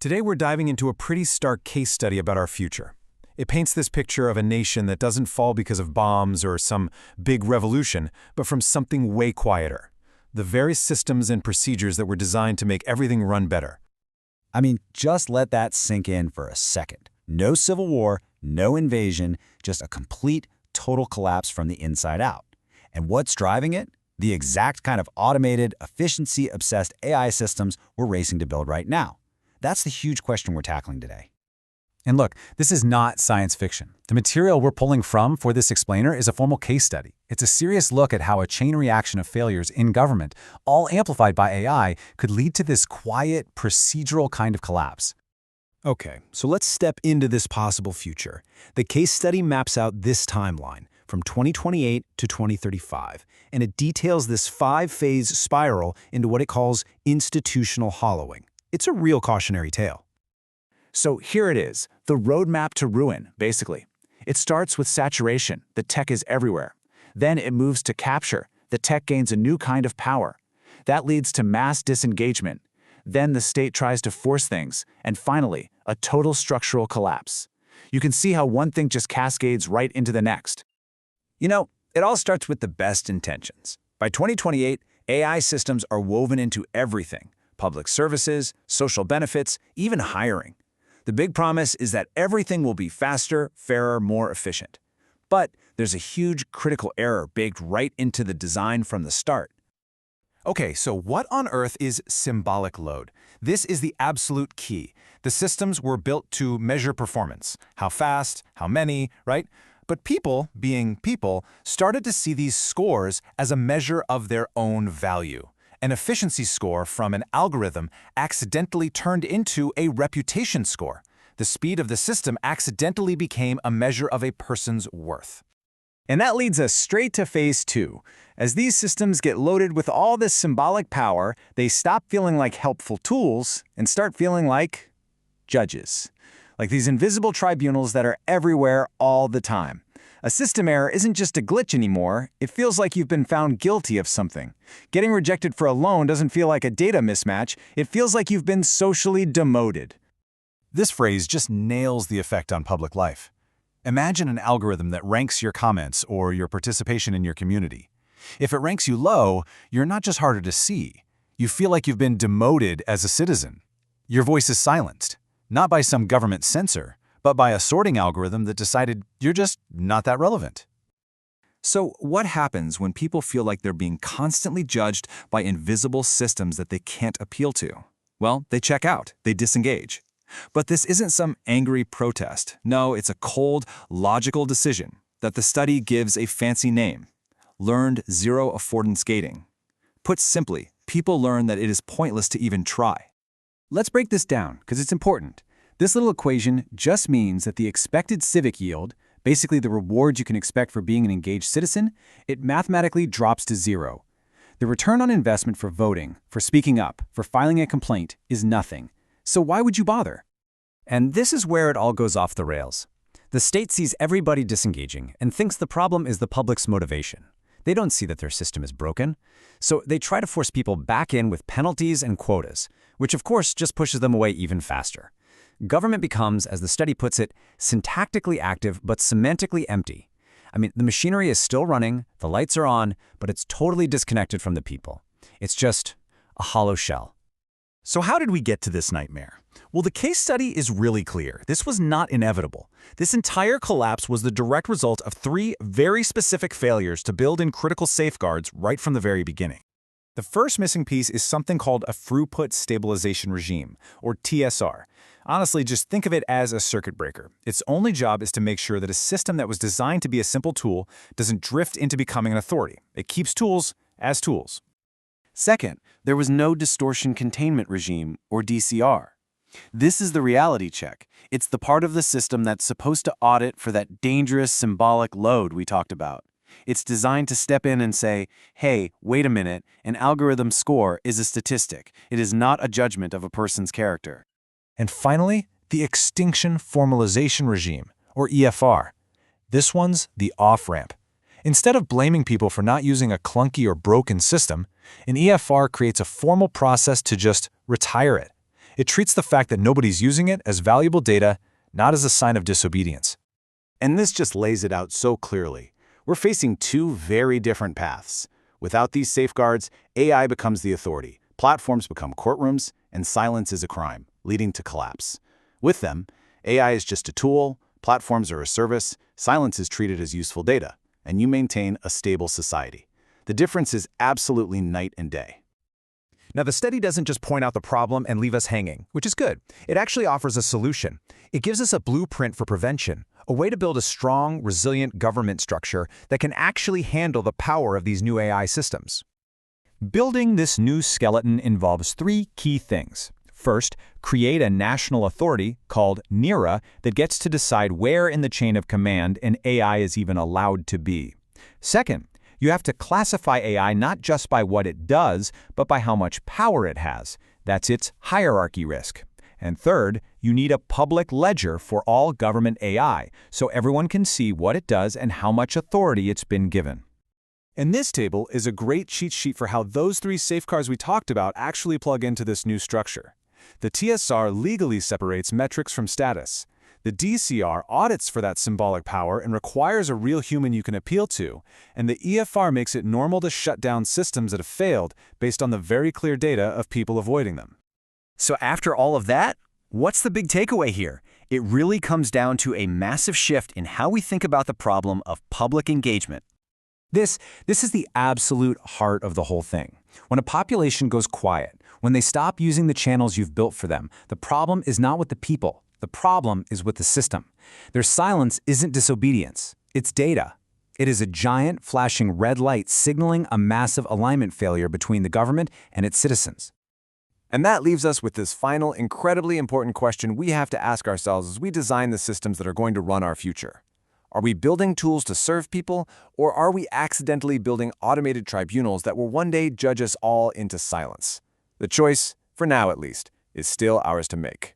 Today we're diving into a pretty stark case study about our future. It paints this picture of a nation that doesn't fall because of bombs or some big revolution, but from something way quieter. The very systems and procedures that were designed to make everything run better. Just let that sink in for a second. No civil war, no invasion, just a complete, total collapse from the inside out. And what's driving it? The exact kind of automated, efficiency-obsessed AI systems we're racing to build right now. That's the huge question we're tackling today. And look, this is not science fiction. The material we're pulling from for this explainer is a formal case study. It's a serious look at how a chain reaction of failures in government, all amplified by AI, could lead to this quiet, procedural kind of collapse. Okay, so let's step into this possible future. The case study maps out this timeline from 2028 to 2035, and it details this 5-phase spiral into what it calls institutional hollowing. It's a real cautionary tale. So here it is, the roadmap to ruin, basically. It starts with saturation, the tech is everywhere. Then it moves to capture, the tech gains a new kind of power. That leads to mass disengagement. Then the state tries to force things, and finally, a total structural collapse. You can see how one thing just cascades right into the next. It all starts with the best intentions. By 2028, AI systems are woven into everything: public services, social benefits, even hiring. The big promise is that everything will be faster, fairer, more efficient. But there's a huge critical error baked right into the design from the start. Okay, so what on earth is symbolic load? This is the absolute key. The systems were built to measure performance. How fast, how many, right? But people, being people, started to see these scores as a measure of their own value. An efficiency score from an algorithm accidentally turned into a reputation score. The speed of the system accidentally became a measure of a person's worth. And that leads us straight to phase 2. As these systems get loaded with all this symbolic power, they stop feeling like helpful tools and start feeling like judges. Like these invisible tribunals that are everywhere all the time. A system error isn't just a glitch anymore, it feels like you've been found guilty of something. Getting rejected for a loan doesn't feel like a data mismatch, it feels like you've been socially demoted. This phrase just nails the effect on public life. Imagine an algorithm that ranks your comments or your participation in your community. If it ranks you low, you're not just harder to see. You feel like you've been demoted as a citizen. Your voice is silenced, not by some government censor, but by a sorting algorithm that decided you're just not that relevant. So what happens when people feel like they're being constantly judged by invisible systems that they can't appeal to? Well, they check out, they disengage. But this isn't some angry protest. No, it's a cold, logical decision that the study gives a fancy name: learned zero affordance gating. Put simply, people learn that it is pointless to even try. Let's break this down, because it's important. This little equation just means that the expected civic yield, basically the rewards you can expect for being an engaged citizen, it mathematically drops to 0. The return on investment for voting, for speaking up, for filing a complaint is nothing. So why would you bother? And this is where it all goes off the rails. The state sees everybody disengaging and thinks the problem is the public's motivation. They don't see that their system is broken. So they try to force people back in with penalties and quotas, which of course just pushes them away even faster. Government becomes, as the study puts it, syntactically active but semantically empty. The machinery is still running, the lights are on, but it's totally disconnected from the people. It's just a hollow shell. So how did we get to this nightmare? Well, the case study is really clear. This was not inevitable. This entire collapse was the direct result of 3 very specific failures to build in critical safeguards right from the very beginning. The first missing piece is something called a throughput stabilization regime, or TSR. Honestly, just think of it as a circuit breaker. Its only job is to make sure that a system that was designed to be a simple tool doesn't drift into becoming an authority. It keeps tools as tools. Second, there was no distortion containment regime, or DCR. This is the reality check. It's the part of the system that's supposed to audit for that dangerous symbolic load we talked about. It's designed to step in and say, hey, wait a minute, an algorithm score is a statistic. It is not a judgment of a person's character. And finally, the extinction formalization regime, or EFR. This one's the off-ramp. Instead of blaming people for not using a clunky or broken system, an EFR creates a formal process to just retire it. It treats the fact that nobody's using it as valuable data, not as a sign of disobedience. And this just lays it out so clearly. We're facing two very different paths. Without these safeguards, AI becomes the authority, platforms become courtrooms, and silence is a crime, leading to collapse. With them, AI is just a tool, platforms are a service, silence is treated as useful data, and you maintain a stable society. The difference is absolutely night and day. Now, the study doesn't just point out the problem and leave us hanging, which is good. It actually offers a solution. It gives us a blueprint for prevention, a way to build a strong, resilient government structure that can actually handle the power of these new AI systems. Building this new skeleton involves three key things. First, create a national authority called NERA that gets to decide where in the chain of command an AI is even allowed to be. Second, you have to classify AI not just by what it does, but by how much power it has. That's its hierarchy risk. And third, you need a public ledger for all government AI, so everyone can see what it does and how much authority it's been given. And this table is a great cheat sheet for how those three safeguards we talked about actually plug into this new structure. The TSR legally separates metrics from status. The DCR audits for that symbolic power and requires a real human you can appeal to, and the EFR makes it normal to shut down systems that have failed based on the very clear data of people avoiding them. So after all of that, what's the big takeaway here? It really comes down to a massive shift in how we think about the problem of public engagement. This is the absolute heart of the whole thing. When a population goes quiet, when they stop using the channels you've built for them, the problem is not with the people. The problem is with the system. Their silence isn't disobedience. It's data. It is a giant flashing red light signaling a massive alignment failure between the government and its citizens. And that leaves us with this final, incredibly important question we have to ask ourselves as we design the systems that are going to run our future. Are we building tools to serve people, or are we accidentally building automated tribunals that will one day judge us all into silence? The choice, for now at least, is still ours to make.